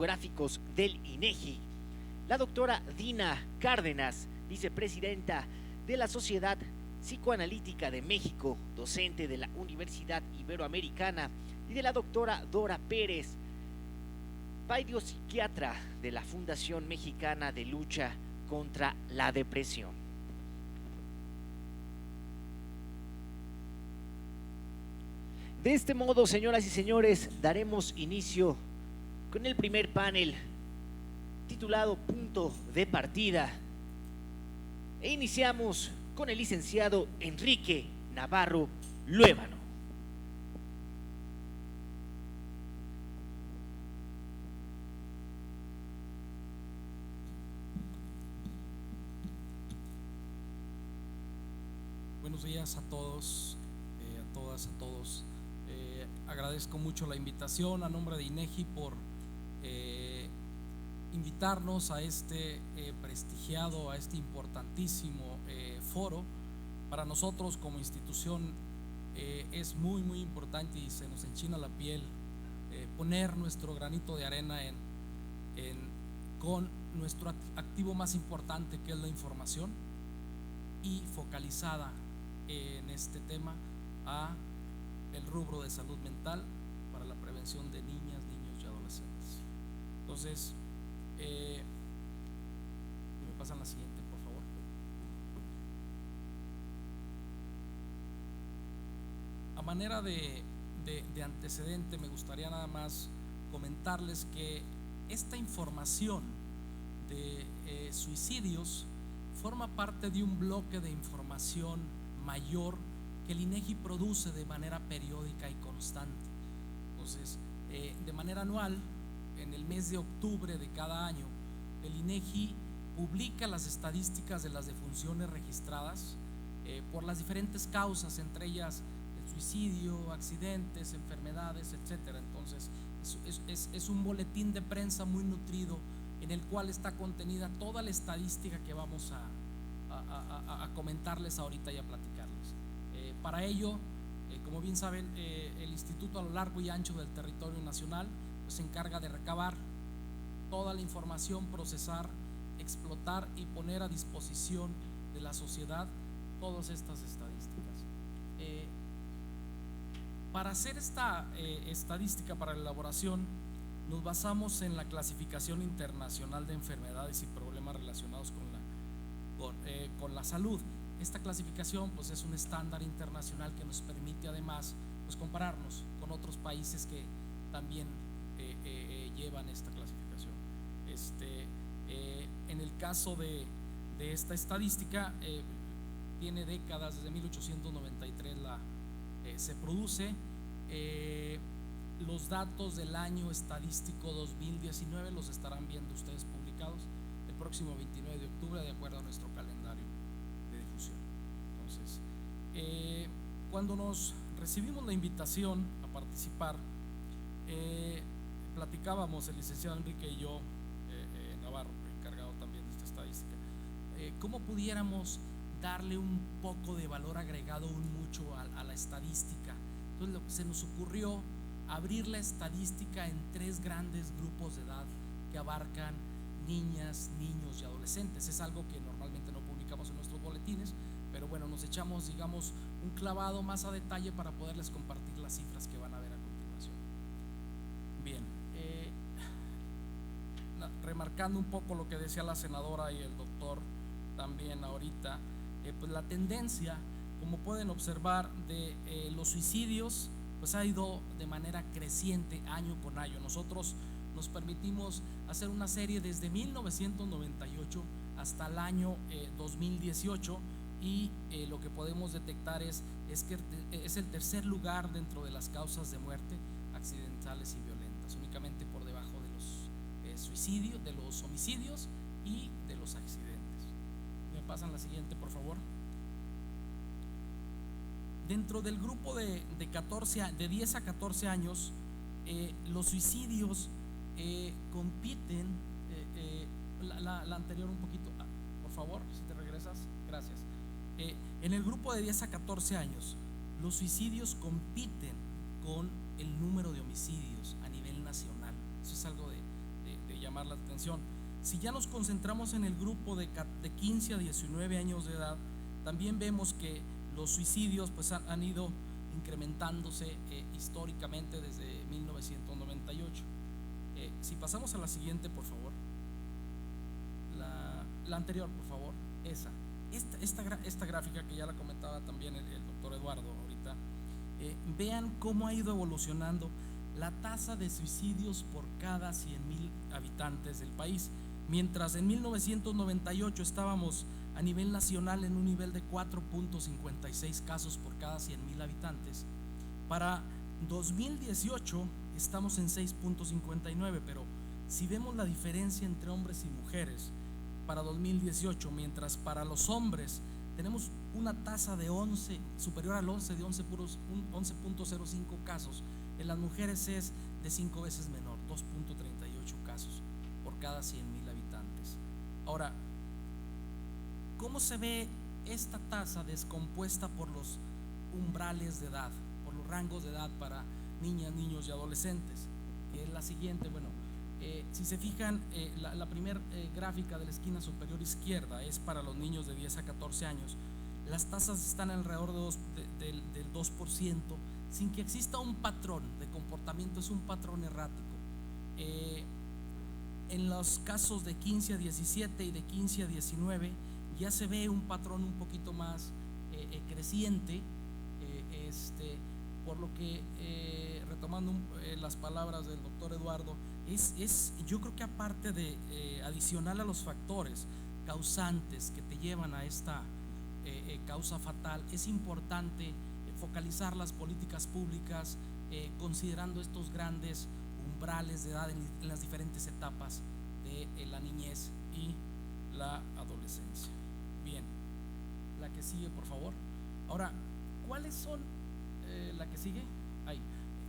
Gráficos del INEGI. La doctora Dina Cárdenas, vicepresidenta de la Sociedad Psicoanalítica de México, docente de la Universidad Iberoamericana, y de la doctora Dora Pérez, psiquiatra de la Fundación Mexicana de Lucha contra la Depresión. De este modo, señoras y señores, daremos inicio con el primer panel titulado Punto de Partida, e iniciamos con el licenciado Enrique Navarro Luébano. Buenos días a todos, a todas, a todos. Agradezco mucho la invitación a nombre de INEGI por invitarnos a este prestigiado, a este importantísimo foro. Para nosotros como institución es muy importante y se nos enchina la piel poner nuestro granito de arena con nuestro activo más importante, que es la información, y focalizada en este tema a el rubro de salud mental para la prevención de niñas, niños y adolescentes. Entonces, me pasan la siguiente, por favor. A manera de antecedente, me gustaría nada más comentarles que esta información de suicidios forma parte de un bloque de información mayor que el INEGI produce de manera periódica y constante. Entonces, de manera anual, en el mes de octubre de cada año, el INEGI publica las estadísticas de las defunciones registradas por las diferentes causas, entre ellas el suicidio, accidentes, enfermedades, etcétera. Entonces, es un boletín de prensa muy nutrido en el cual está contenida toda la estadística que vamos a comentarles ahorita y a platicarles. Para ello, como bien saben, el instituto a lo largo y ancho del territorio nacional se encarga de recabar toda la información, procesar, explotar y poner a disposición de la sociedad todas estas estadísticas. Para hacer esta estadística, para la elaboración, nos basamos en la clasificación internacional de enfermedades y problemas relacionados con la salud. Esta clasificación pues es un estándar internacional que nos permite además pues compararnos con otros países que también llevan esta clasificación. En el caso de esta estadística, tiene décadas, desde 1893 se produce. Los datos del año estadístico 2019 los estarán viendo ustedes publicados el próximo 29 de octubre de acuerdo a nuestro calendario de difusión. Entonces, cuando nos recibimos la invitación a participar, platicábamos el licenciado Enrique y yo, Navarro, encargado también de esta estadística, cómo pudiéramos darle un poco de valor agregado, mucho a la estadística. Entonces, lo que se nos ocurrió abrir la estadística en tres grandes grupos de edad que abarcan niñas, niños y adolescentes. Es algo que normalmente no publicamos en nuestros boletines, pero bueno, nos echamos, digamos, un clavado más a detalle para poderles compartir las cifras que van a ver a continuación. Bien, remarcando un poco lo que decía la senadora y el doctor también ahorita, pues la tendencia, como pueden observar, de los suicidios pues ha ido de manera creciente año con año. Nosotros nos permitimos hacer una serie desde 1998 hasta el año 2018 y lo que podemos detectar es que es el tercer lugar dentro de las causas de muerte accidentales y violentas, únicamente por debajo de los suicidios, de los homicidios y de los accidentes. ¿Me pasan la siguiente, por favor? Dentro del grupo de 10 a 14 años, los suicidios compiten, la anterior un poquito, por favor, si te regresas, gracias. En el grupo de 10 a 14 años, los suicidios compiten con el número de homicidios a nivel nacional. Eso es algo llamar la atención. Si ya nos concentramos en el grupo de 15 a 19 años de edad, también vemos que los suicidios pues han ido incrementándose históricamente desde 1998. Si pasamos a la siguiente, por favor. La anterior, por favor. Esta gráfica que ya la comentaba también el doctor Eduardo ahorita. Vean cómo ha ido evolucionando la tasa de suicidios por cada 100,000 habitantes del país. Mientras en 1998 estábamos a nivel nacional en un nivel de 4.56 casos por cada 100,000 habitantes, para 2018 estamos en 6.59, pero si vemos la diferencia entre hombres y mujeres para 2018, mientras para los hombres tenemos una tasa de 11, superior al 11, de 11.05 casos, en las mujeres es de 5 veces menor, 2.38 casos por cada 100,000 habitantes. Ahora, ¿cómo se ve esta tasa descompuesta por los umbrales de edad, por los rangos de edad para niñas, niños y adolescentes? Que es la siguiente. Bueno, si se fijan, la primera gráfica de la esquina superior izquierda es para los niños de 10 a 14 años. Las tasas están alrededor del 2%, sin que exista un patrón de comportamiento, es un patrón errático. En los casos de 15 a 17 y de 15 a 19 ya se ve un patrón un poquito más creciente, por lo que retomando las palabras del doctor Eduardo, yo creo que aparte de adicional a los factores causantes que te llevan a esta causa fatal, es importante focalizar las políticas públicas considerando estos grandes umbrales de edad en las diferentes etapas de la niñez y la adolescencia. Bien, la que sigue, por favor. Ahora, ¿cuáles son la que sigue? Ahí.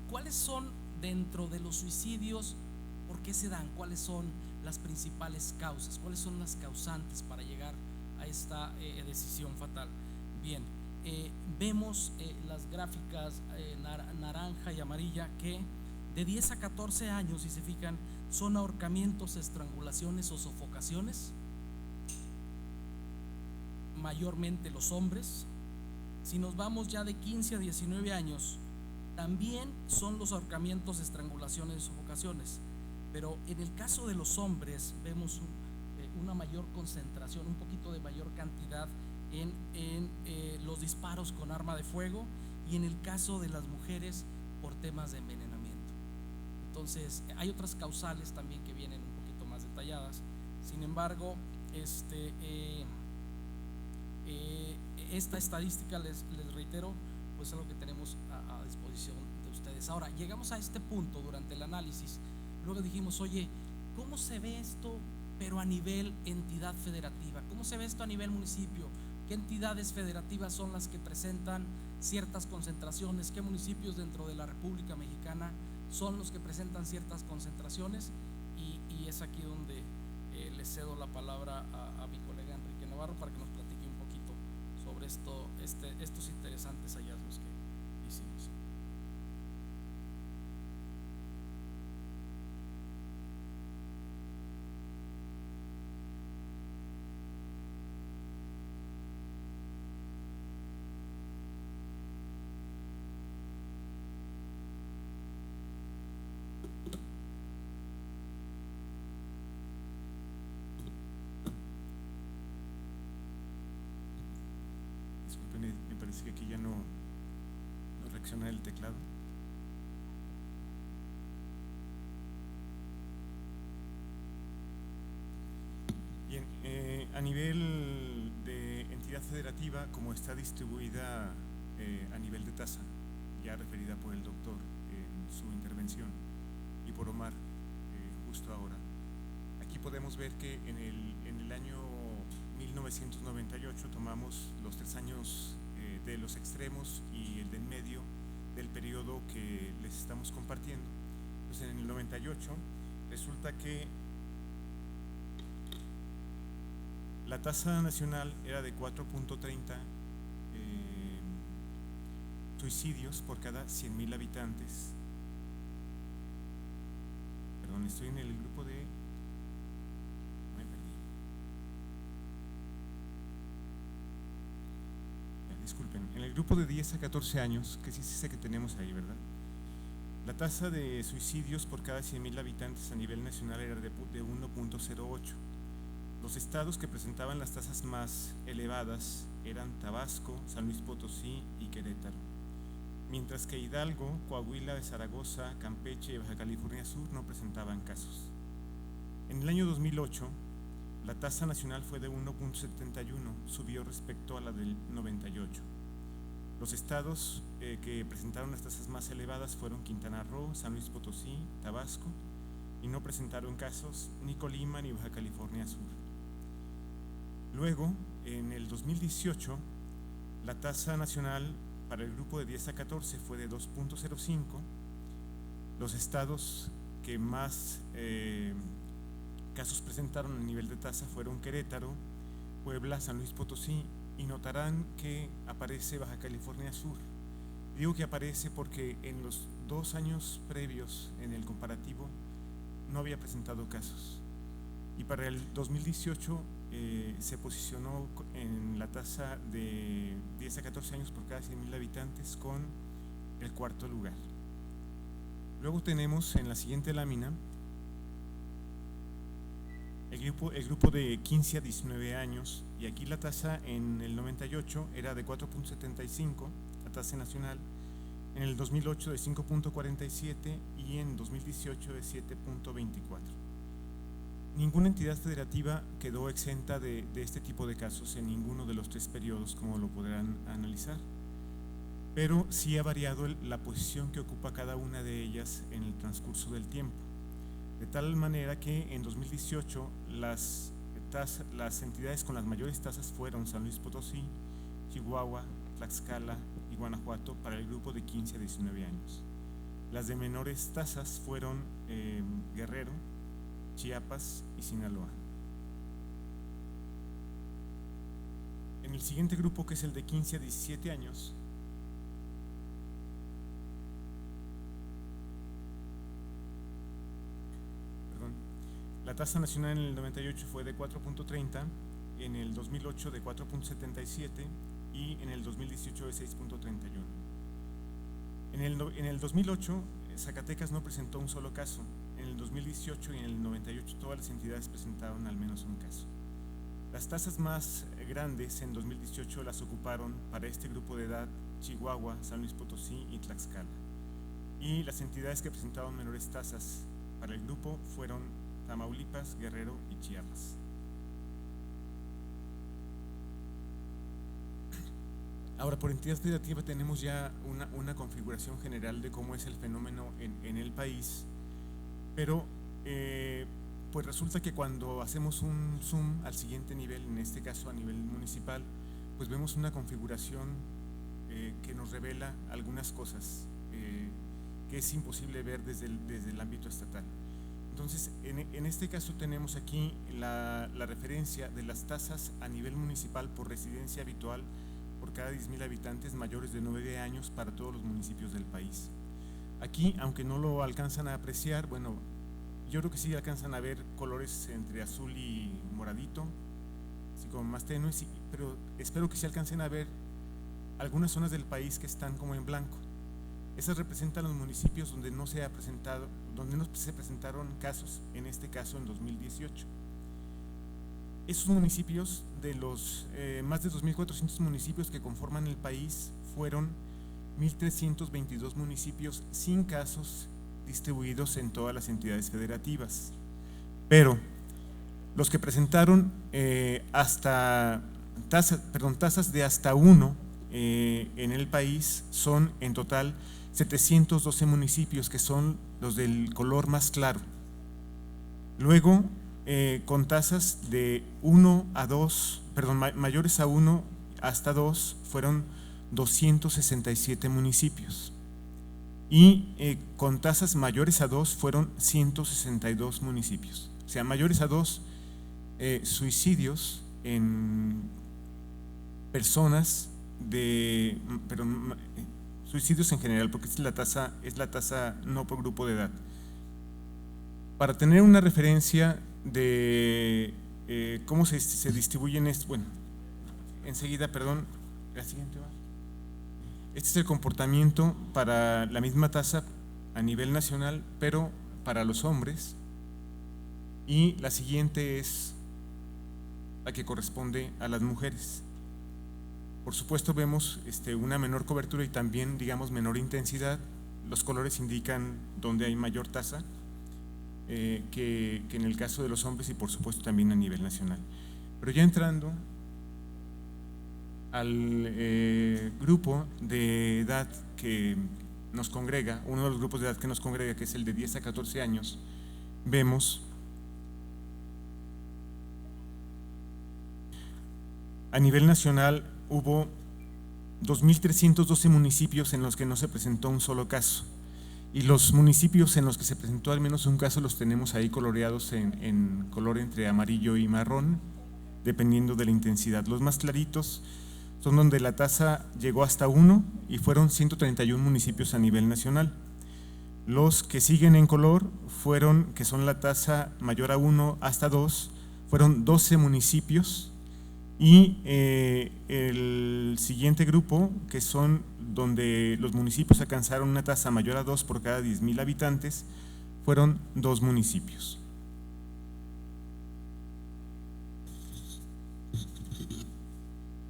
¿Cuáles son dentro de los suicidios? ¿Por qué se dan? ¿Cuáles son las principales causas? ¿Cuáles son las causantes para llegar a esta decisión fatal? Bien, vemos las gráficas naranja y amarilla que de 10 a 14 años, si se fijan, son ahorcamientos, estrangulaciones o sofocaciones, mayormente los hombres. Si nos vamos ya de 15 a 19 años, también son los ahorcamientos, estrangulaciones y sofocaciones, pero en el caso de los hombres vemos una mayor concentración, un poquito de mayor cantidad en los disparos con arma de fuego, y en el caso de las mujeres por temas de envenenamiento. Entonces hay otras causales también que vienen un poquito más detalladas. Sin embargo, esta estadística, les reitero, pues es algo que tenemos a disposición de ustedes. Ahora, llegamos a este punto durante el análisis. Luego dijimos, oye, ¿cómo se ve esto pero a nivel entidad federativa? ¿Cómo se ve esto a nivel municipio? ¿Qué entidades federativas son las que presentan ciertas concentraciones? ¿Qué municipios dentro de la República Mexicana son los que presentan ciertas concentraciones? Y es aquí donde le cedo la palabra a mi colega Enrique Navarro para que nos platique un poquito sobre estos interesantes hallazgos que hicimos. Me parece que aquí ya no reacciona el teclado. Bien, a nivel de entidad federativa, como está distribuida a nivel de tasa, ya referida por el doctor en su intervención y por Omar justo ahora, aquí podemos ver que en el año 1998 tomamos los 3 años de los extremos y el del medio del periodo que les estamos compartiendo. Pues en el 98 resulta que la tasa nacional era de 4.30 suicidios por cada 100,000 habitantes. Perdón, estoy en el grupo de disculpen, en el grupo de 10 a 14 años, que sí es ese que tenemos ahí, ¿verdad? La tasa de suicidios por cada 100,000 habitantes a nivel nacional era de 1.08. Los estados que presentaban las tasas más elevadas eran Tabasco, San Luis Potosí y Querétaro, mientras que Hidalgo, Coahuila, Zaragoza, Campeche y Baja California Sur no presentaban casos. En el año 2008, la tasa nacional fue de 1.71, subió respecto a la del 98. Los estados que presentaron las tasas más elevadas fueron Quintana Roo, San Luis Potosí, Tabasco, y no presentaron casos ni Colima ni Baja California Sur. Luego, en el 2018, la tasa nacional para el grupo de 10 a 14 fue de 2.05. Los estados que más casos presentaron a nivel de tasa fueron Querétaro, Puebla, San Luis Potosí, y notarán que aparece Baja California Sur. Digo que aparece porque en los 2 años previos, en el comparativo, no había presentado casos. Y para el 2018 se posicionó en la tasa de 10 a 14 años por cada 100,000 habitantes con el 4º lugar. Luego tenemos en la siguiente lámina el grupo de 15 a 19 años, y aquí la tasa en el 98 era de 4.75, la tasa nacional, en el 2008 de 5.47 y en 2018 de 7.24. Ninguna entidad federativa quedó exenta de este tipo de casos en ninguno de los 3 periodos, como lo podrán analizar, pero sí ha variado la posición que ocupa cada una de ellas en el transcurso del tiempo. De tal manera que en 2018 las entidades con las mayores tasas fueron San Luis Potosí, Chihuahua, Tlaxcala y Guanajuato para el grupo de 15 a 19 años. Las de menores tasas fueron Guerrero, Chiapas y Sinaloa. En el siguiente grupo, que es el de 15 a 17 años, la tasa nacional en el 98 fue de 4.30, en el 2008 de 4.77 y en el 2018 de 6.31. En el 2008 Zacatecas no presentó un solo caso. En el 2018 y en el 98 todas las entidades presentaron al menos un caso. Las tasas más grandes en 2018 las ocuparon para este grupo de edad Chihuahua, San Luis Potosí y Tlaxcala. Y las entidades que presentaron menores tasas para el grupo fueron Tamaulipas, Guerrero y Chiapas. Ahora, por entidad federativa tenemos ya una configuración general de cómo es el fenómeno en el país, pero pues resulta que cuando hacemos un zoom al siguiente nivel, en este caso a nivel municipal, pues vemos una configuración que nos revela algunas cosas que es imposible ver desde el ámbito estatal. Entonces, en este caso tenemos aquí la referencia de las tasas a nivel municipal por residencia habitual por cada 10,000 habitantes mayores de 9 años para todos los municipios del país. Aquí, aunque no lo alcanzan a apreciar, bueno, yo creo que sí alcanzan a ver colores entre azul y moradito, así como más tenues, pero espero que sí alcancen a ver algunas zonas del país que están como en blanco. Esas representan los municipios donde no se presentaron casos, en este caso en 2018. Esos municipios, de los más de 2.400 municipios que conforman el país, fueron 1.322 municipios sin casos distribuidos en todas las federativas. Pero los que presentaron tasas de hasta 1 en el país son en total 712 municipios, que son los del color más claro. Luego, con tasas de 1 a 2, mayores a 1 hasta 2, fueron 267 municipios. Y con tasas mayores a 2 fueron 162 municipios. O sea, mayores a 2 suicidios en personas suicidios en general, porque es la tasa no por grupo de edad. Para tener una referencia de cómo se distribuyen, bueno, enseguida, perdón, la siguiente va. Este es el comportamiento para la misma tasa a nivel nacional, pero para los hombres. Y la siguiente es la que corresponde a las mujeres. Por supuesto vemos una menor cobertura y también, digamos, menor intensidad. Los colores indican dónde hay mayor tasa que en el caso de los hombres y por supuesto también a nivel nacional. Pero ya entrando al grupo de edad que nos congrega, uno de los grupos de edad que nos congrega, que es el de 10 a 14 años, vemos a nivel nacional hubo 2.312 municipios en los que no se presentó un solo caso, y los municipios en los que se presentó al menos un caso los tenemos ahí coloreados en color entre amarillo y marrón, dependiendo de la intensidad. Los más claritos son donde la tasa llegó hasta 1 y fueron 131 municipios a nivel nacional. Los que siguen en color fueron, que son la tasa mayor a 1 hasta 2, fueron 12 municipios. Y el siguiente grupo, que son donde los municipios alcanzaron una tasa mayor a 2 por cada 10,000 habitantes, fueron 2 municipios.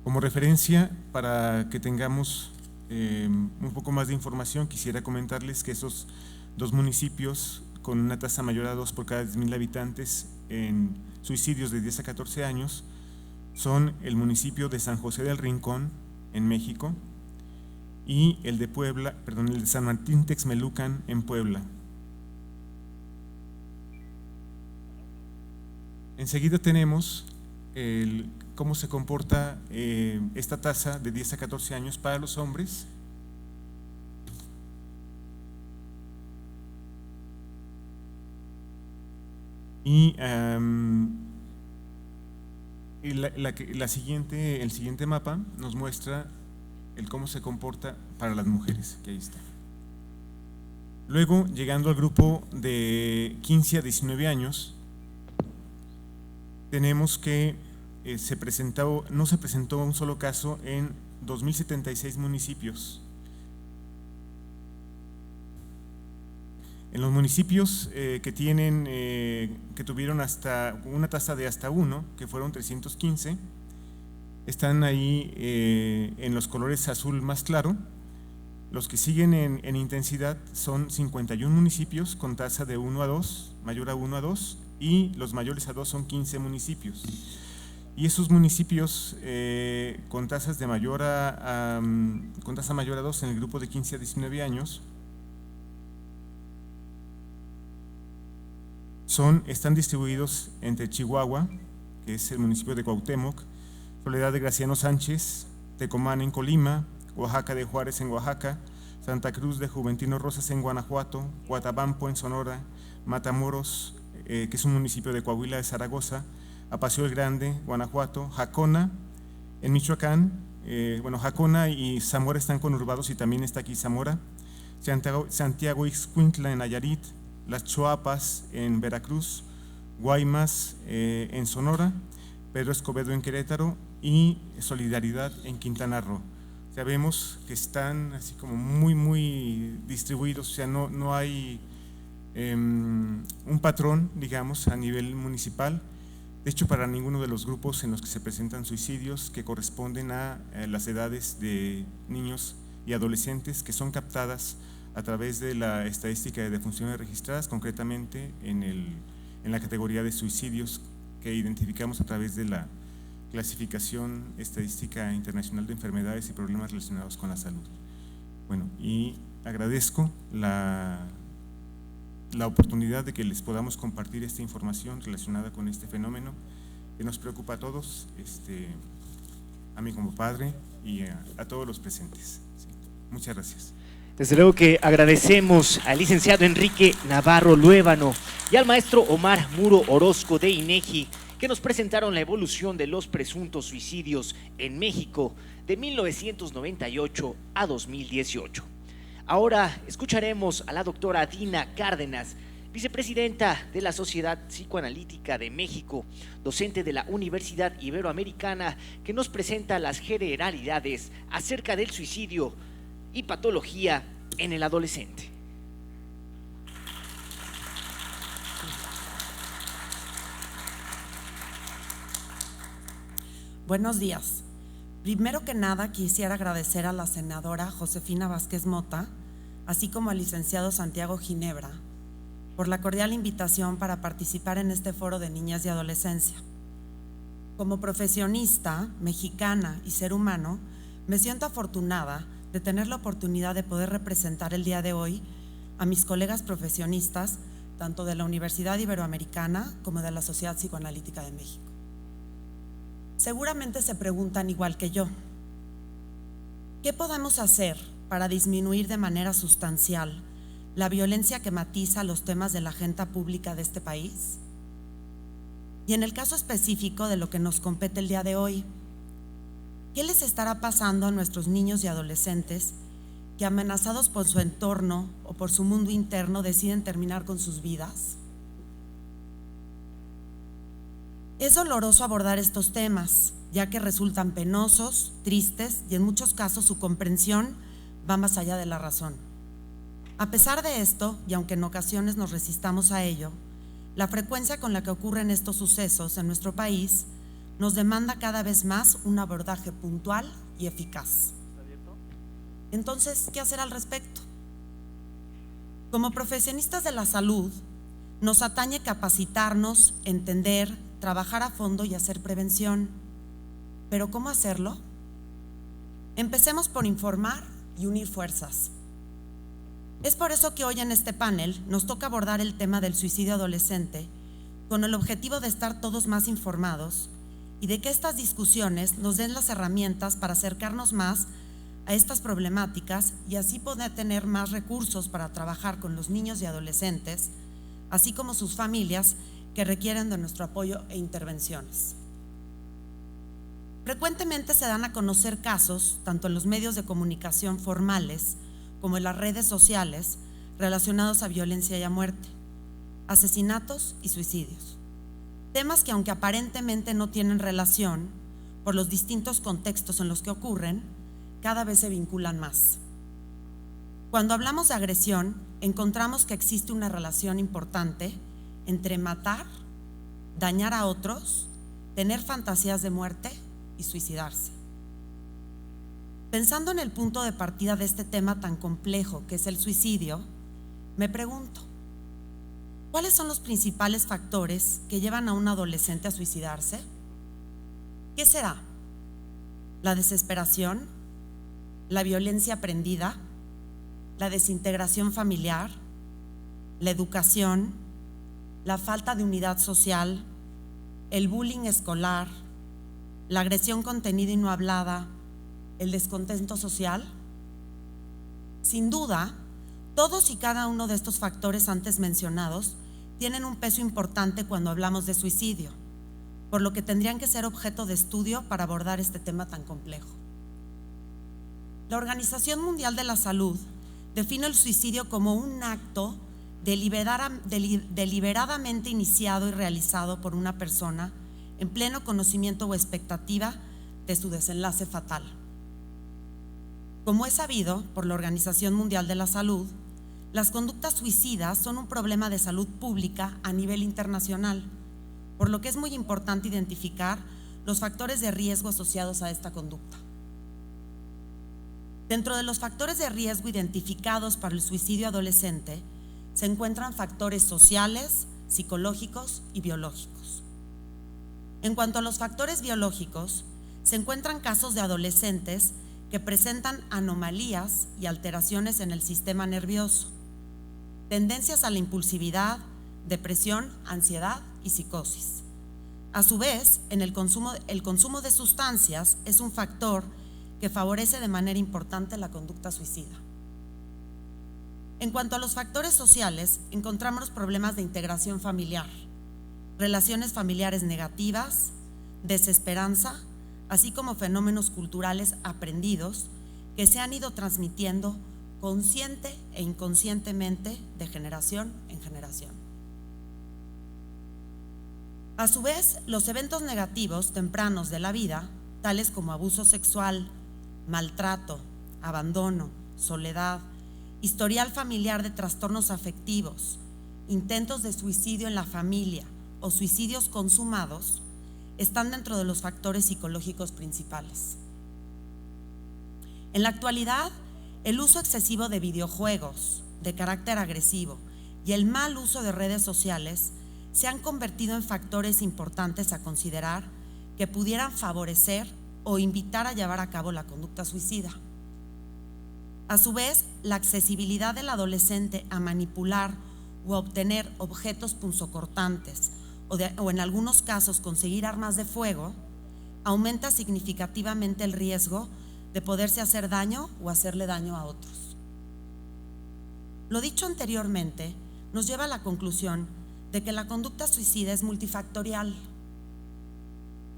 Como referencia, para que tengamos un poco más de información, quisiera comentarles que esos 2 municipios con una tasa mayor a 2 por cada 10,000 habitantes en suicidios de 10 a 14 años son el municipio de San José del Rincón, en México, y el de Puebla, perdón, el de San Martín Texmelucan, en Puebla. Enseguida tenemos cómo se comporta esta tasa de 10 a 14 años para los hombres. Y el siguiente mapa nos muestra cómo se comporta para las mujeres, que ahí está. Luego, llegando al grupo de 15 a 19 años, tenemos que no se presentó un solo caso en 2.076 municipios. En los municipios que tuvieron hasta una tasa de hasta 1, que fueron 315, están ahí en los colores azul más claro. Los que siguen en intensidad son 51 municipios con tasa de 1 a 2, mayor a 1 a 2, y los mayores a 2 son 15 municipios. Y esos municipios con tasas de con tasa mayor a 2 en el grupo de 15 a 19 años están distribuidos entre Chihuahua, que es el municipio de Cuauhtémoc, Soledad de Graciano Sánchez, Tecomán en Colima, Oaxaca de Juárez en Oaxaca, Santa Cruz de Juventino Rosas en Guanajuato, Guatabampo en Sonora, Matamoros, que es un municipio de Coahuila de Zaragoza, Apacio el Grande, Guanajuato, Jacona en Michoacán, Jacona y Zamora están conurbados y también está aquí Zamora, Santiago Ixcuintla en Nayarit, Las Choapas en Veracruz, Guaymas en Sonora, Pedro Escobedo en Querétaro y Solidaridad en Quintana Roo. O sea, vemos que están así como muy distribuidos, o sea, no hay un patrón, digamos, a nivel municipal. De hecho, para ninguno de los grupos en los que se presentan suicidios que corresponden a las edades de niños y adolescentes que son captadas a través de la estadística de defunciones registradas, concretamente en la categoría de suicidios que identificamos a través de la clasificación estadística internacional de enfermedades y problemas relacionados con la salud. Bueno, y agradezco la oportunidad de que les podamos compartir esta información relacionada con este fenómeno que nos preocupa a todos, a mí como padre y a todos los presentes. Sí. Muchas gracias. Desde luego que agradecemos al licenciado Enrique Navarro Luébano y al maestro Omar Muro Orozco de INEGI, que nos presentaron la evolución de los presuntos suicidios en México de 1998 a 2018. Ahora escucharemos a la doctora Dina Cárdenas, vicepresidenta de la Sociedad Psicoanalítica de México, docente de la Universidad Iberoamericana, que nos presenta las generalidades acerca del suicidio y patología en el adolescente. Buenos días. Primero que nada, quisiera agradecer a la senadora Josefina Vázquez Mota, así como al licenciado Santiago Ginebra, por la cordial invitación para participar en este foro de niñas y adolescencia. Como profesionista, mexicana y ser humano, me siento afortunada de tener la oportunidad de poder representar el día de hoy a mis colegas profesionistas, tanto de la Universidad Iberoamericana como de la Sociedad Psicoanalítica de México. Seguramente se preguntan igual que yo, ¿qué podemos hacer para disminuir de manera sustancial la violencia que matiza los temas de la agenda pública de este país? Y en el caso específico de lo que nos compete el día de hoy, ¿qué les estará pasando a nuestros niños y adolescentes que, amenazados por su entorno o por su mundo interno, deciden terminar con sus vidas? Es doloroso abordar estos temas, ya que resultan penosos, tristes y en muchos casos su comprensión va más allá de la razón. A pesar de esto, y aunque en ocasiones nos resistamos a ello, la frecuencia con la que ocurren estos sucesos en nuestro país nos demanda cada vez más un abordaje puntual y eficaz. Entonces, ¿qué hacer al respecto? Como profesionistas de la salud, nos atañe capacitarnos, entender, trabajar a fondo y hacer prevención. ¿Pero cómo hacerlo? Empecemos por informar y unir fuerzas. Es por eso que hoy en este panel nos toca abordar el tema del suicidio adolescente con el objetivo de estar todos más informados y de que estas discusiones nos den las herramientas para acercarnos más a estas problemáticas y así poder tener más recursos para trabajar con los niños y adolescentes, así como sus familias que requieren de nuestro apoyo e intervenciones. Frecuentemente se dan a conocer casos, tanto en los medios de comunicación formales como en las redes sociales, relacionados a violencia y a muerte, asesinatos y suicidios. Temas que, aunque aparentemente no tienen relación, por los distintos contextos en los que ocurren, cada vez se vinculan más. Cuando hablamos de agresión, encontramos que existe una relación importante entre matar, dañar a otros, tener fantasías de muerte y suicidarse. Pensando en el punto de partida de este tema tan complejo que es el suicidio, me pregunto, ¿cuáles son los principales factores que llevan a un adolescente a suicidarse? ¿Qué será? ¿La desesperación? ¿La violencia aprendida? ¿La desintegración familiar? ¿La educación? ¿La falta de unidad social? ¿El bullying escolar? ¿La agresión contenida y no hablada? ¿El descontento social? Sin duda, todos y cada uno de estos factores antes mencionados tienen un peso importante cuando hablamos de suicidio, por lo que tendrían que ser objeto de estudio para abordar este tema tan complejo. La Organización Mundial de la Salud define el suicidio como un acto deliberadamente iniciado y realizado por una persona en pleno conocimiento o expectativa de su desenlace fatal. Como es sabido por la Organización Mundial de la Salud, las conductas suicidas son un problema de salud pública a nivel internacional, por lo que es muy importante identificar los factores de riesgo asociados a esta conducta. Dentro de los factores de riesgo identificados para el suicidio adolescente se encuentran factores sociales, psicológicos y biológicos. En cuanto a los factores biológicos, se encuentran casos de adolescentes que presentan anomalías y alteraciones en el sistema nervioso, tendencias a la impulsividad, depresión, ansiedad y psicosis. A su vez, el consumo de sustancias es un factor que favorece de manera importante la conducta suicida. En cuanto a los factores sociales, encontramos problemas de integración familiar, relaciones familiares negativas, desesperanza, así como fenómenos culturales aprendidos que se han ido transmitiendo consciente e inconscientemente de generación en generación. A su vez, los eventos negativos tempranos de la vida, tales como abuso sexual, maltrato, abandono, soledad, historial familiar de trastornos afectivos, intentos de suicidio en la familia o suicidios consumados están dentro de los factores psicológicos principales. En la actualidad, el uso excesivo de videojuegos de carácter agresivo y el mal uso de redes sociales se han convertido en factores importantes a considerar que pudieran favorecer o invitar a llevar a cabo la conducta suicida. A su vez, la accesibilidad del adolescente a manipular o a obtener objetos punzocortantes o en algunos casos conseguir armas de fuego aumenta significativamente el riesgo de poderse hacer daño o hacerle daño a otros. Lo dicho anteriormente nos lleva a la conclusión de que la conducta suicida es multifactorial.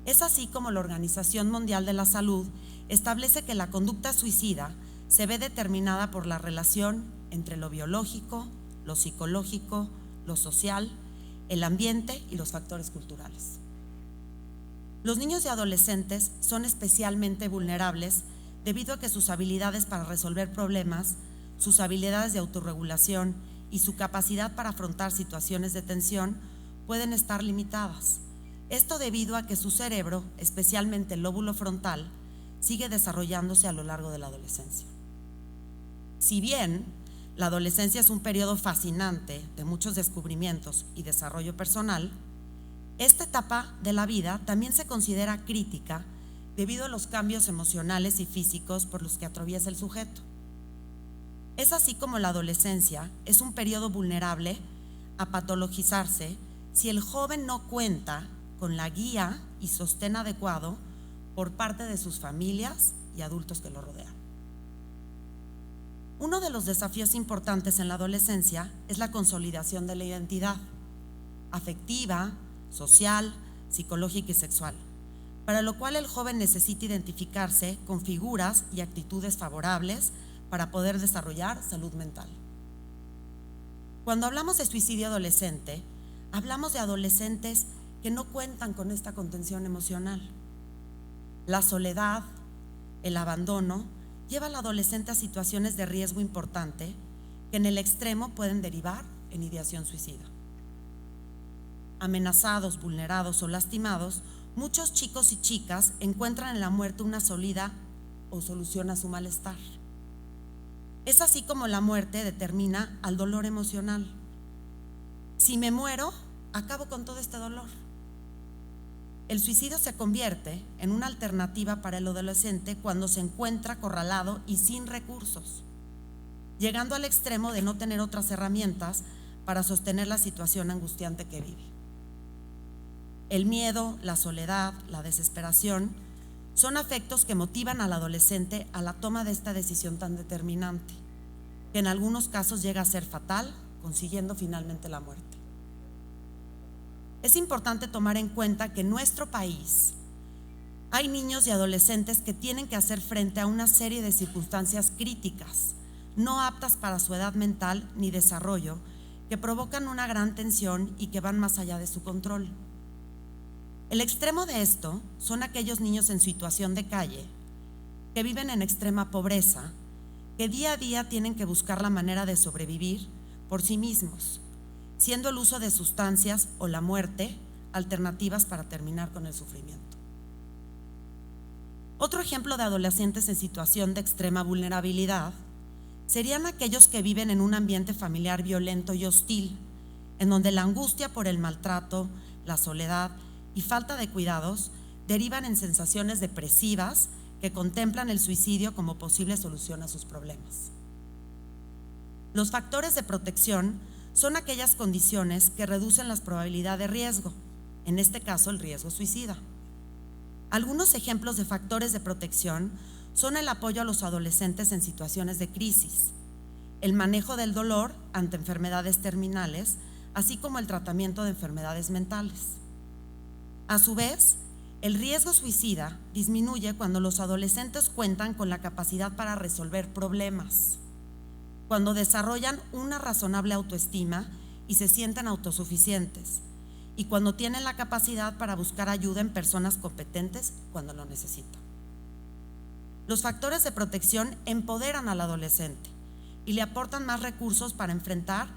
Es así como la Organización Mundial de la Salud establece que la conducta suicida se ve determinada por la relación entre lo biológico, lo psicológico, lo social, el ambiente y los factores culturales. Los niños y adolescentes son especialmente vulnerables debido a que sus habilidades para resolver problemas, sus habilidades de autorregulación y su capacidad para afrontar situaciones de tensión pueden estar limitadas. Esto debido a que su cerebro, especialmente el lóbulo frontal, sigue desarrollándose a lo largo de la adolescencia. Si bien la adolescencia es un periodo fascinante de muchos descubrimientos y desarrollo personal, esta etapa de la vida también se considera crítica debido a los cambios emocionales y físicos por los que atraviesa el sujeto. Es así como la adolescencia es un periodo vulnerable a patologizarse si el joven no cuenta con la guía y sostén adecuado por parte de sus familias y adultos que lo rodean. Uno de los desafíos importantes en la adolescencia es la consolidación de la identidad afectiva, social, psicológica y sexual, para lo cual el joven necesita identificarse con figuras y actitudes favorables para poder desarrollar salud mental. Cuando hablamos de suicidio adolescente, hablamos de adolescentes que no cuentan con esta contención emocional. La soledad, el abandono, lleva al adolescente a situaciones de riesgo importante que en el extremo pueden derivar en ideación suicida. Amenazados, vulnerados o lastimados, muchos chicos y chicas encuentran en la muerte una salida o solución a su malestar. Es así como la muerte determina al dolor emocional. Si me muero, acabo con todo este dolor. El suicidio se convierte en una alternativa para el adolescente cuando se encuentra acorralado y sin recursos, llegando al extremo de no tener otras herramientas para sostener la situación angustiante que vive. El miedo, la soledad, la desesperación son afectos que motivan al adolescente a la toma de esta decisión tan determinante, que en algunos casos llega a ser fatal, consiguiendo finalmente la muerte. Es importante tomar en cuenta que en nuestro país hay niños y adolescentes que tienen que hacer frente a una serie de circunstancias críticas, no aptas para su edad mental ni desarrollo, que provocan una gran tensión y que van más allá de su control. El extremo de esto son aquellos niños en situación de calle, que viven en extrema pobreza, que día a día tienen que buscar la manera de sobrevivir por sí mismos, siendo el uso de sustancias o la muerte alternativas para terminar con el sufrimiento. Otro ejemplo de adolescentes en situación de extrema vulnerabilidad serían aquellos que viven en un ambiente familiar violento y hostil, en donde la angustia por el maltrato, la soledad y falta de cuidados derivan en sensaciones depresivas que contemplan el suicidio como posible solución a sus problemas. Los factores de protección son aquellas condiciones que reducen las probabilidades de riesgo, en este caso el riesgo suicida. Algunos ejemplos de factores de protección son el apoyo a los adolescentes en situaciones de crisis, el manejo del dolor ante enfermedades terminales, así como el tratamiento de enfermedades mentales. A su vez, el riesgo suicida disminuye cuando los adolescentes cuentan con la capacidad para resolver problemas, cuando desarrollan una razonable autoestima y se sienten autosuficientes, y cuando tienen la capacidad para buscar ayuda en personas competentes cuando lo necesitan. Los factores de protección empoderan al adolescente y le aportan más recursos para enfrentar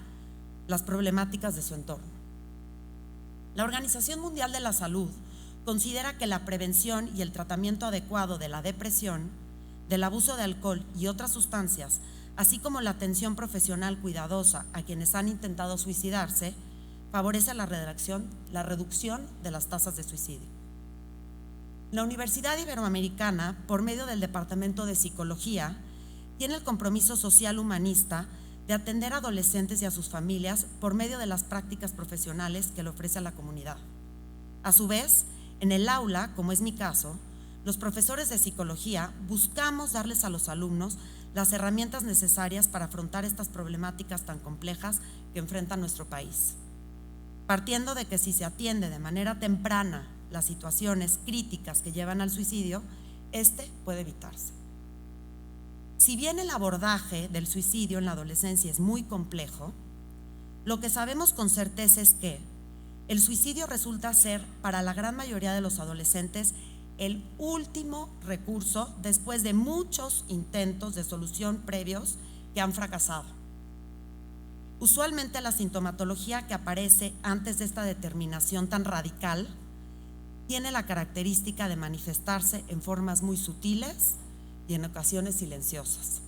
las problemáticas de su entorno. La Organización Mundial de la Salud considera que la prevención y el tratamiento adecuado de la depresión, del abuso de alcohol y otras sustancias, así como la atención profesional cuidadosa a quienes han intentado suicidarse, favorece la reducción de las tasas de suicidio. La Universidad Iberoamericana, por medio del Departamento de Psicología, tiene el compromiso social humanista de atender a adolescentes y a sus familias por medio de las prácticas profesionales que le ofrece a la comunidad. A su vez, en el aula, como es mi caso, los profesores de psicología buscamos darles a los alumnos las herramientas necesarias para afrontar estas problemáticas tan complejas que enfrenta nuestro país. Partiendo de que si se atiende de manera temprana las situaciones críticas que llevan al suicidio, este puede evitarse. Si bien el abordaje del suicidio en la adolescencia es muy complejo, lo que sabemos con certeza es que el suicidio resulta ser, para la gran mayoría de los adolescentes, el último recurso después de muchos intentos de solución previos que han fracasado. Usualmente la sintomatología que aparece antes de esta determinación tan radical tiene la característica de manifestarse en formas muy sutiles y en ocasiones silenciosas.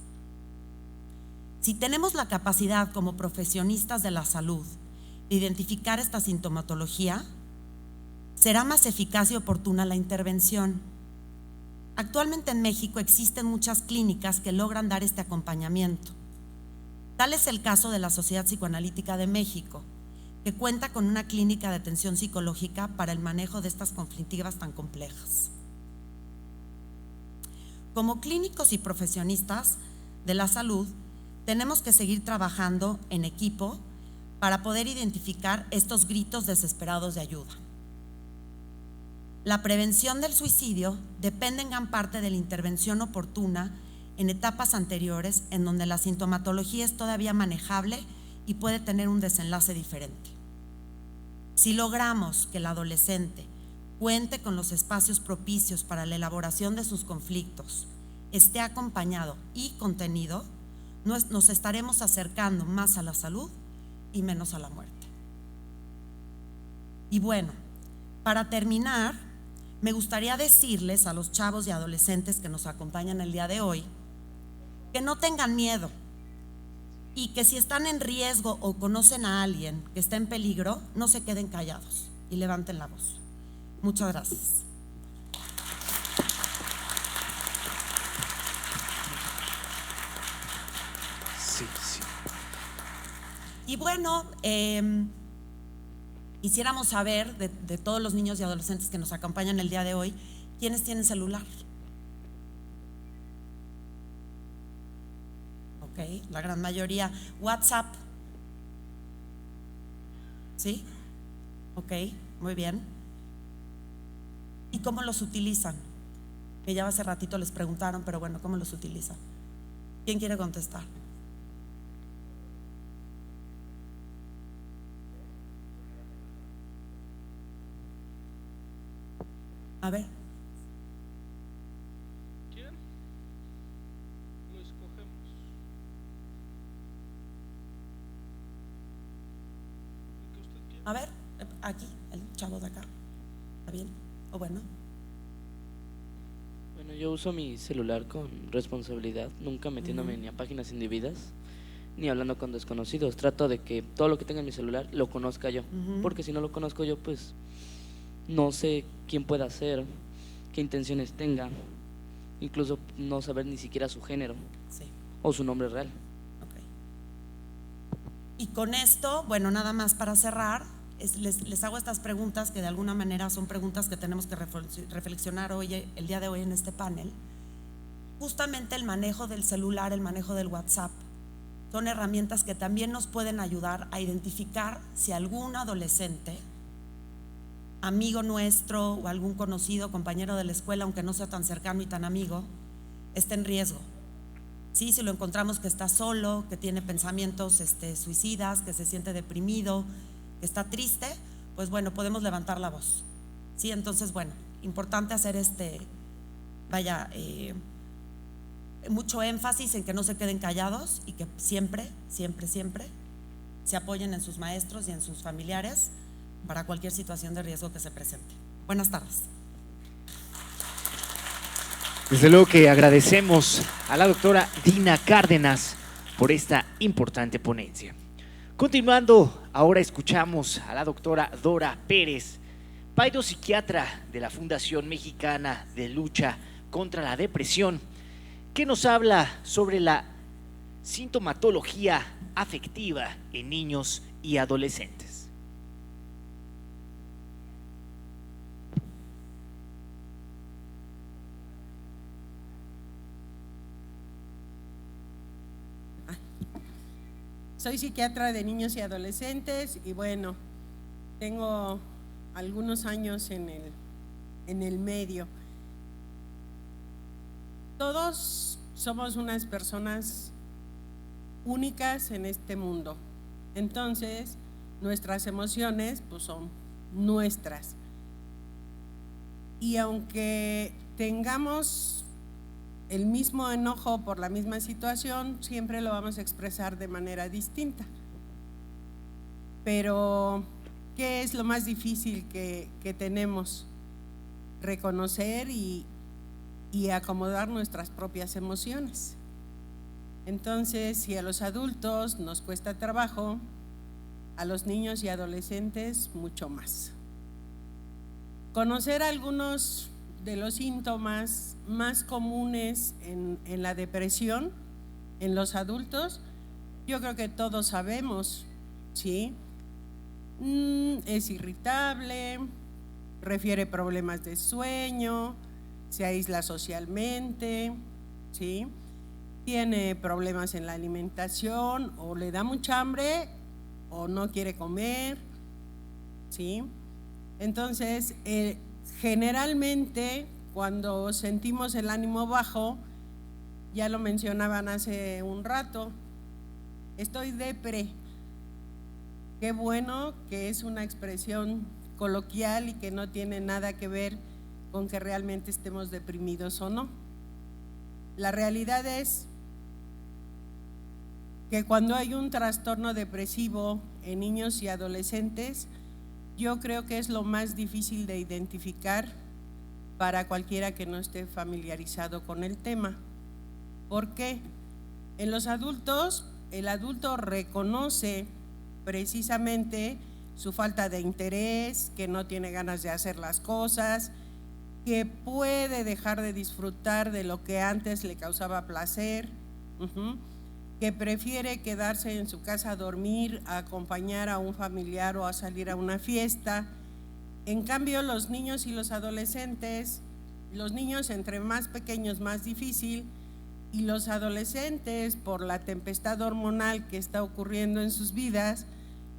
Si tenemos la capacidad como profesionistas de la salud de identificar esta sintomatología, será más eficaz y oportuna la intervención. Actualmente en México existen muchas clínicas que logran dar este acompañamiento. Tal es el caso de la Sociedad Psicoanalítica de México, que cuenta con una clínica de atención psicológica para el manejo de estas conflictivas tan complejas. Como clínicos y profesionistas de la salud, tenemos que seguir trabajando en equipo para poder identificar estos gritos desesperados de ayuda. La prevención del suicidio depende en gran parte de la intervención oportuna en etapas anteriores, en donde la sintomatología es todavía manejable y puede tener un desenlace diferente. Si logramos que el adolescente cuente con los espacios propicios para la elaboración de sus conflictos, esté acompañado y contenido, nos estaremos acercando más a la salud y menos a la muerte. Y bueno, para terminar, me gustaría decirles a los chavos y adolescentes que nos acompañan el día de hoy que no tengan miedo y que si están en riesgo o conocen a alguien que está en peligro, no se queden callados y levanten la voz. Muchas gracias. Sí, sí. Y bueno, quisiéramos saber de todos los niños y adolescentes que nos acompañan el día de hoy, ¿quiénes tienen celular? Ok, la gran mayoría. WhatsApp. ¿Sí? Ok, muy bien. ¿Y cómo los utilizan? Que ya hace ratito les preguntaron, pero bueno, ¿cómo los utilizan? ¿Quién quiere contestar? A ver. ¿Quién? Lo escogemos. ¿El que usted quiere? A ver, aquí, el chavo de acá. ¿Está bien? ¿O bueno? Bueno, yo uso mi celular con responsabilidad, nunca metiéndome ni a páginas indebidas, ni hablando con desconocidos. Trato de que todo lo que tenga en mi celular lo conozca yo, porque si no lo conozco yo, pues no sé quién pueda ser, qué intenciones tenga, incluso no saber ni siquiera su género Sí. o su nombre real. Ok. Y con esto, bueno, nada más para cerrar, les hago estas preguntas que de alguna manera son preguntas que tenemos que reflexionar hoy, el día de hoy en este panel. Justamente el manejo del celular, el manejo del WhatsApp, son herramientas que también nos pueden ayudar a identificar si algún adolescente, amigo nuestro o algún conocido, compañero de la escuela, aunque no sea tan cercano y tan amigo, está en riesgo. Sí, si lo encontramos que está solo, que tiene pensamientos suicidas, que se siente deprimido, que está triste, pues bueno, podemos levantar la voz. Sí, entonces bueno, importante hacer mucho énfasis en que no se queden callados y que siempre, siempre, siempre se apoyen en sus maestros y en sus familiares para cualquier situación de riesgo que se presente. Buenas tardes. Desde luego que agradecemos a la doctora Dina Cárdenas por esta importante ponencia. Continuando, ahora escuchamos a la doctora Dora Pérez, psiquiatra de la Fundación Mexicana de Lucha contra la Depresión, que nos habla sobre la sintomatología afectiva en niños y adolescentes. Soy psiquiatra de niños y adolescentes y bueno, tengo algunos años en el medio. Todos somos unas personas únicas en este mundo, entonces nuestras emociones pues son nuestras. Y aunque tengamos el mismo enojo por la misma situación, siempre lo vamos a expresar de manera distinta. Pero, ¿qué es lo más difícil que tenemos? Reconocer y acomodar nuestras propias emociones. Entonces, si a los adultos nos cuesta trabajo, a los niños y adolescentes mucho más. Conocer algunos de los síntomas más comunes en la depresión en los adultos, yo creo que todos sabemos, ¿sí? Es irritable, refiere problemas de sueño, se aísla socialmente, ¿sí? Tiene problemas en la alimentación, o le da mucha hambre o no quiere comer, ¿sí? Entonces, generalmente cuando sentimos el ánimo bajo, ya lo mencionaban hace un rato, estoy depre. Qué bueno que es una expresión coloquial y que no tiene nada que ver con que realmente estemos deprimidos o no. La realidad es que cuando hay un trastorno depresivo en niños y adolescentes, yo creo que es lo más difícil de identificar para cualquiera que no esté familiarizado con el tema. ¿Por qué? En los adultos, el adulto reconoce precisamente su falta de interés, que no tiene ganas de hacer las cosas, que puede dejar de disfrutar de lo que antes le causaba placer, que prefiere quedarse en su casa a dormir, a acompañar a un familiar o a salir a una fiesta. En cambio, los niños y los adolescentes, los niños entre más pequeños más difícil, y los adolescentes por la tempestad hormonal que está ocurriendo en sus vidas,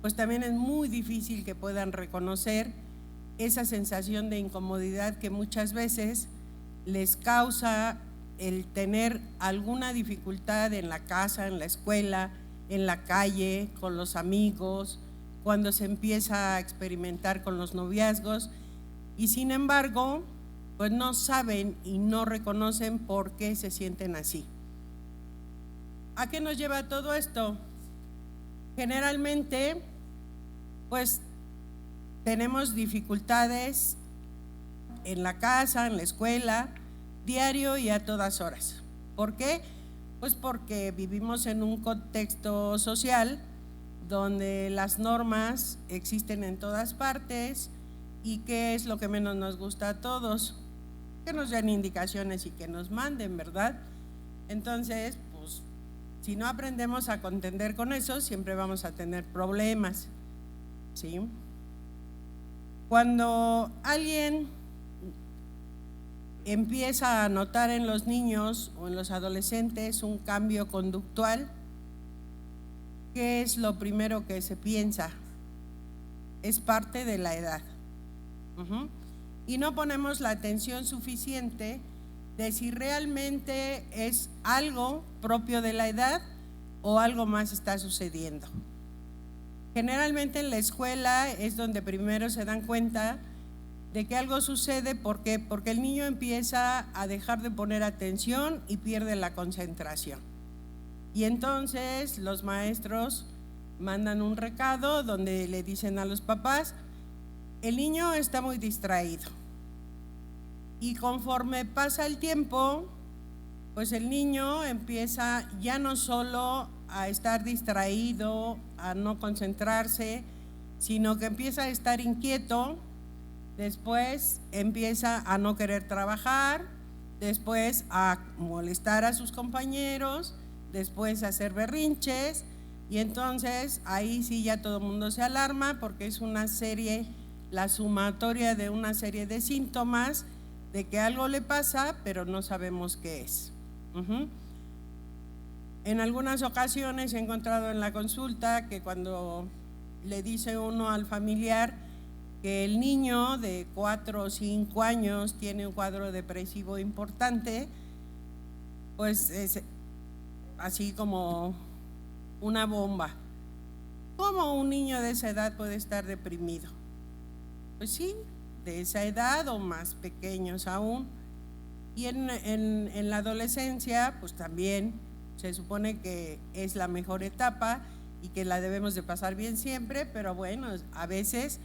pues también es muy difícil que puedan reconocer esa sensación de incomodidad que muchas veces les causa el tener alguna dificultad en la casa, en la escuela, en la calle, con los amigos, cuando se empieza a experimentar con los noviazgos, y sin embargo, pues no saben y no reconocen por qué se sienten así. ¿A qué nos lleva todo esto? Generalmente, pues tenemos dificultades en la casa, en la escuela, diario y a todas horas. ¿Por qué? Pues porque vivimos en un contexto social donde las normas existen en todas partes. ¿Y qué es lo que menos nos gusta a todos? Que nos den indicaciones y que nos manden, ¿verdad? Entonces, pues, si no aprendemos a contender con eso, siempre vamos a tener problemas, ¿sí? Cuando alguien empieza a notar en los niños o en los adolescentes un cambio conductual, ¿qué es lo primero que se piensa? Es parte de la edad. Y no ponemos la atención suficiente de si realmente es algo propio de la edad o algo más está sucediendo. Generalmente en la escuela es donde primero se dan cuenta de que algo sucede. ¿Por qué? Porque el niño empieza a dejar de poner atención y pierde la concentración. Y entonces los maestros mandan un recado donde le dicen a los papás: el niño está muy distraído. Y conforme pasa el tiempo, pues el niño empieza ya no solo a estar distraído, a no concentrarse, sino que empieza a estar inquieto, después empieza a no querer trabajar, después a molestar a sus compañeros, después a hacer berrinches, y entonces ahí sí ya todo el mundo se alarma porque es una serie, la sumatoria de una serie de síntomas de que algo le pasa, pero no sabemos qué es. En algunas ocasiones he encontrado en la consulta que cuando le dice uno al familiar que el niño de 4 o 5 años tiene un cuadro depresivo importante, pues es así como una bomba. ¿Cómo un niño de esa edad puede estar deprimido? Pues sí, de esa edad o más pequeños aún. Y en la adolescencia, pues también se supone que es la mejor etapa y que la debemos de pasar bien siempre, pero bueno, a veces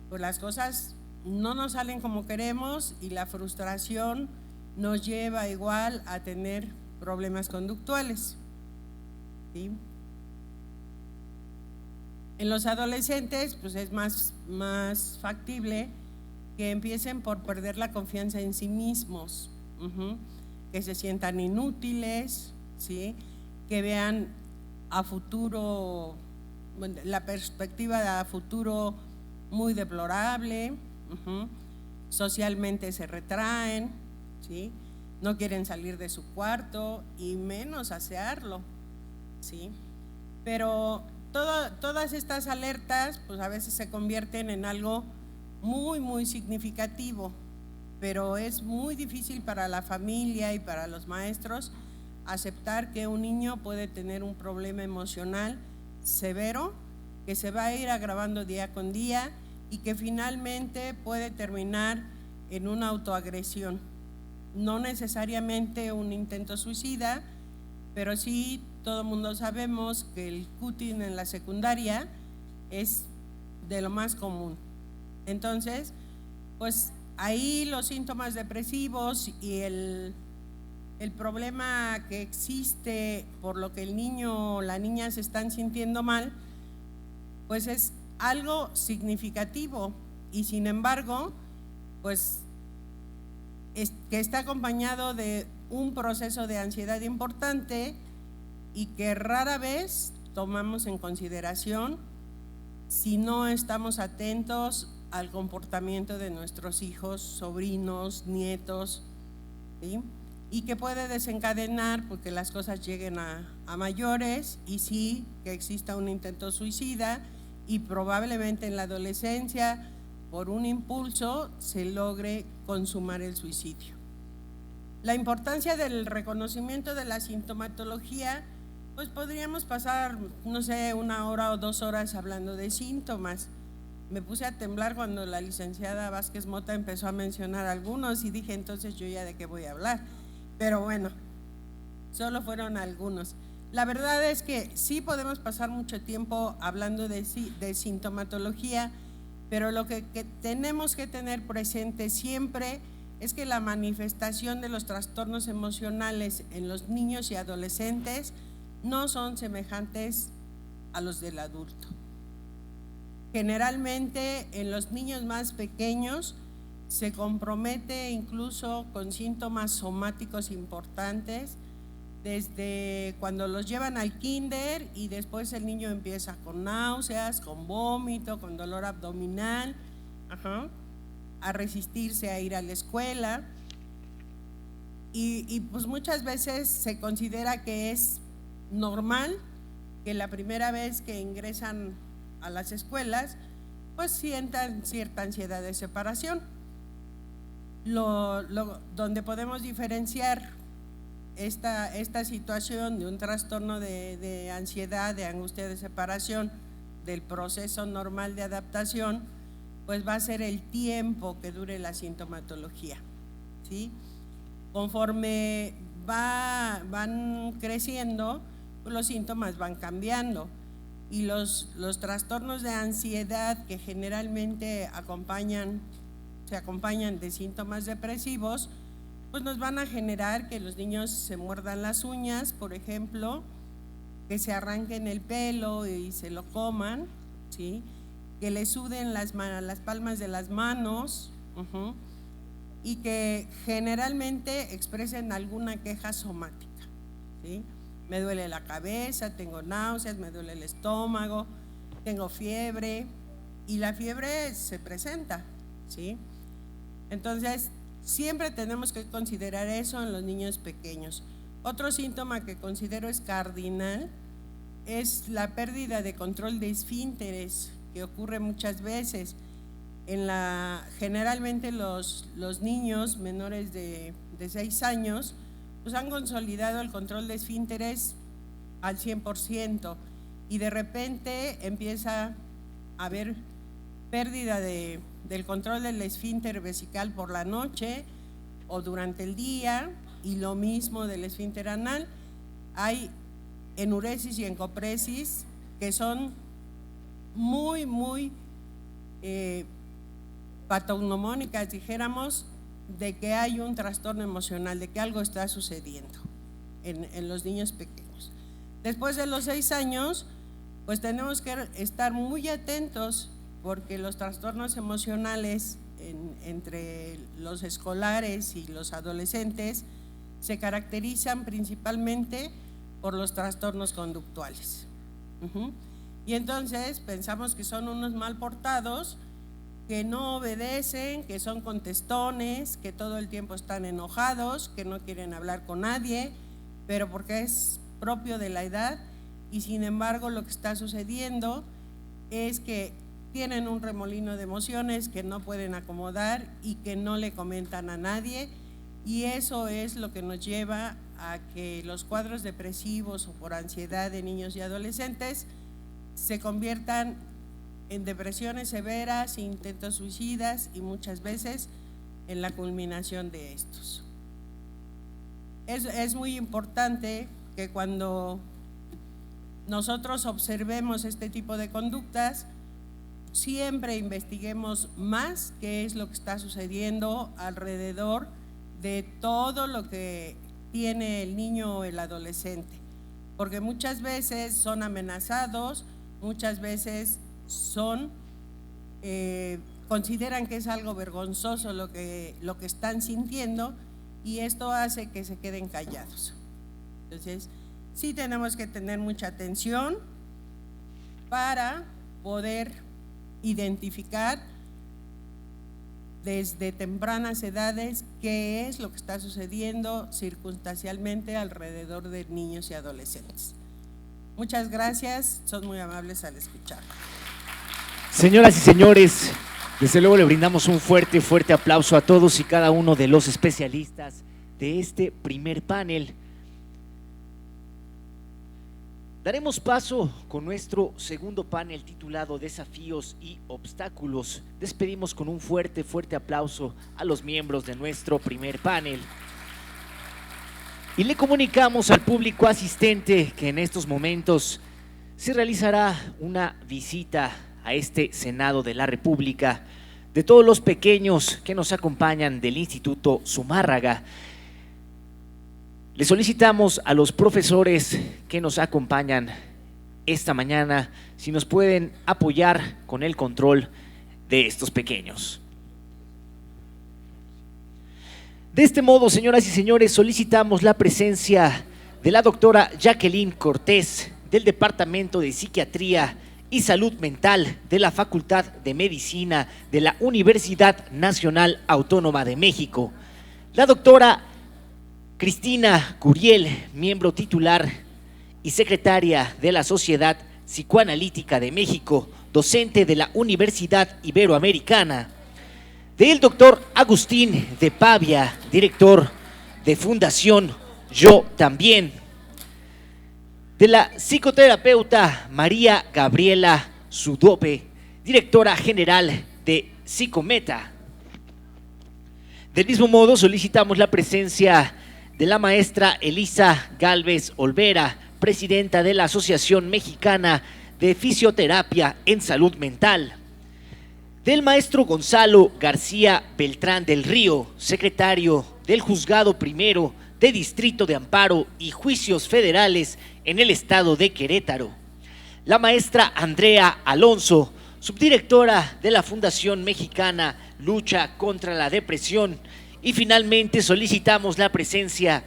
pues las cosas no nos salen como queremos y la frustración nos lleva igual a tener problemas conductuales. ¿Sí? En los adolescentes pues es más factible que empiecen por perder la confianza en sí mismos, que se sientan inútiles, ¿sí? Que vean a futuro, la perspectiva de a futuro muy deplorable, socialmente se retraen, ¿sí? No quieren salir de su cuarto y menos asearlo, ¿sí? Pero todas estas alertas pues a veces se convierten en algo muy significativo, pero es muy difícil para la familia y para los maestros aceptar que un niño puede tener un problema emocional severo que se va a ir agravando día con día y que finalmente puede terminar en una autoagresión. No necesariamente un intento suicida, pero sí todo el mundo sabemos que el cutting en la secundaria es de lo más común. Entonces, pues ahí los síntomas depresivos y el problema que existe por lo que el niño o la niña se están sintiendo mal, pues es algo significativo y sin embargo, pues que está acompañado de un proceso de ansiedad importante y que rara vez tomamos en consideración si no estamos atentos al comportamiento de nuestros hijos, sobrinos, nietos, ¿sí? Y que puede desencadenar porque las cosas lleguen a mayores y sí que exista un intento suicida y probablemente en la adolescencia por un impulso se logre consumar el suicidio. La importancia del reconocimiento de la sintomatología, pues podríamos pasar, no sé, 1 hora o 2 horas hablando de síntomas. Me puse a temblar cuando la licenciada Vázquez Mota empezó a mencionar algunos y dije, entonces yo ya de qué voy a hablar. Pero bueno, solo fueron algunos. La verdad es que sí podemos pasar mucho tiempo hablando de sintomatología, pero lo que tenemos que tener presente siempre es que la manifestación de los trastornos emocionales en los niños y adolescentes no son semejantes a los del adulto. Generalmente en los niños más pequeños se compromete incluso con síntomas somáticos importantes desde cuando los llevan al kinder y después el niño empieza con náuseas, con vómito, con dolor abdominal, a resistirse a ir a la escuela y pues muchas veces se considera que es normal que la primera vez que ingresan a las escuelas pues sientan cierta ansiedad de separación. Donde podemos diferenciar esta situación de un trastorno de ansiedad, de angustia de separación, del proceso normal de adaptación, pues va a ser el tiempo que dure la sintomatología, ¿sí? Conforme van creciendo, pues los síntomas van cambiando y los trastornos de ansiedad que generalmente se acompañan de síntomas depresivos, pues nos van a generar que los niños se muerdan las uñas, por ejemplo, que se arranquen el pelo y se lo coman, ¿sí? Que le suden las palmas de las manos, y que generalmente expresen alguna queja somática, ¿sí? Me duele la cabeza, tengo náuseas, me duele el estómago, tengo fiebre, y la fiebre se presenta, ¿sí? Entonces, siempre tenemos que considerar eso en los niños pequeños. Otro síntoma que considero es cardinal es la pérdida de control de esfínteres, que ocurre muchas veces. Generalmente los niños menores de 6 años pues han consolidado el control de esfínteres al 100% y de repente empieza a haber pérdida del control del esfínter vesical por la noche o durante el día, y lo mismo del esfínter anal. Hay enuresis y encopresis que son muy patognomónicas, dijéramos, de que hay un trastorno emocional, de que algo está sucediendo en los niños pequeños. Después de los 6 años, pues tenemos que estar muy atentos, porque los trastornos emocionales entre los escolares y los adolescentes se caracterizan principalmente por los trastornos conductuales. Y entonces pensamos que son unos mal portados, que no obedecen, que son contestones, que todo el tiempo están enojados, que no quieren hablar con nadie, pero porque es propio de la edad, y sin embargo lo que está sucediendo es que tienen un remolino de emociones que no pueden acomodar y que no le comentan a nadie, y eso es lo que nos lleva a que los cuadros depresivos o por ansiedad de niños y adolescentes se conviertan en depresiones severas, intentos suicidas y muchas veces en la culminación de estos. Es muy importante que cuando nosotros observemos este tipo de conductas, siempre investiguemos más qué es lo que está sucediendo alrededor de todo lo que tiene el niño o el adolescente, porque muchas veces son amenazados, muchas veces consideran que es algo vergonzoso lo que están sintiendo, y esto hace que se queden callados. Entonces, sí tenemos que tener mucha atención para poder identificar desde tempranas edades qué es lo que está sucediendo circunstancialmente alrededor de niños y adolescentes. Muchas gracias, son muy amables al escuchar. Señoras y señores, desde luego le brindamos un fuerte aplauso a todos y cada uno de los especialistas de este primer panel. Daremos paso con nuestro segundo panel titulado Desafíos y Obstáculos. Despedimos con un fuerte aplauso a los miembros de nuestro primer panel. Y le comunicamos al público asistente que en estos momentos se realizará una visita a este Senado de la República de todos los pequeños que nos acompañan del Instituto Zumárraga. Le solicitamos a los profesores que nos acompañan esta mañana si nos pueden apoyar con el control de estos pequeños. De este modo, señoras y señores, solicitamos la presencia de la doctora Jacqueline Cortés del Departamento de Psiquiatría y Salud Mental de la Facultad de Medicina de la Universidad Nacional Autónoma de México, la doctora Cristina Curiel, miembro titular y secretaria de la Sociedad Psicoanalítica de México, docente de la Universidad Iberoamericana, del doctor Agustín de Pavia, director de Fundación Yo También, de la psicoterapeuta María Gabriela Sudope, directora general de Psicometa. Del mismo modo, solicitamos la presencia de la maestra Elisa Gálvez Olvera, presidenta de la Asociación Mexicana de Fisioterapia en Salud Mental, del maestro Gonzalo García Beltrán del Río, secretario del Juzgado Primero de Distrito de Amparo y Juicios Federales en el estado de Querétaro, la maestra Andrea Alonso, subdirectora de la Fundación Mexicana Lucha contra la Depresión, y finalmente solicitamos la presencia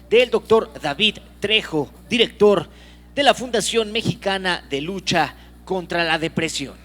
del doctor David Trejo, director de la Fundación Mexicana de Lucha contra la Depresión.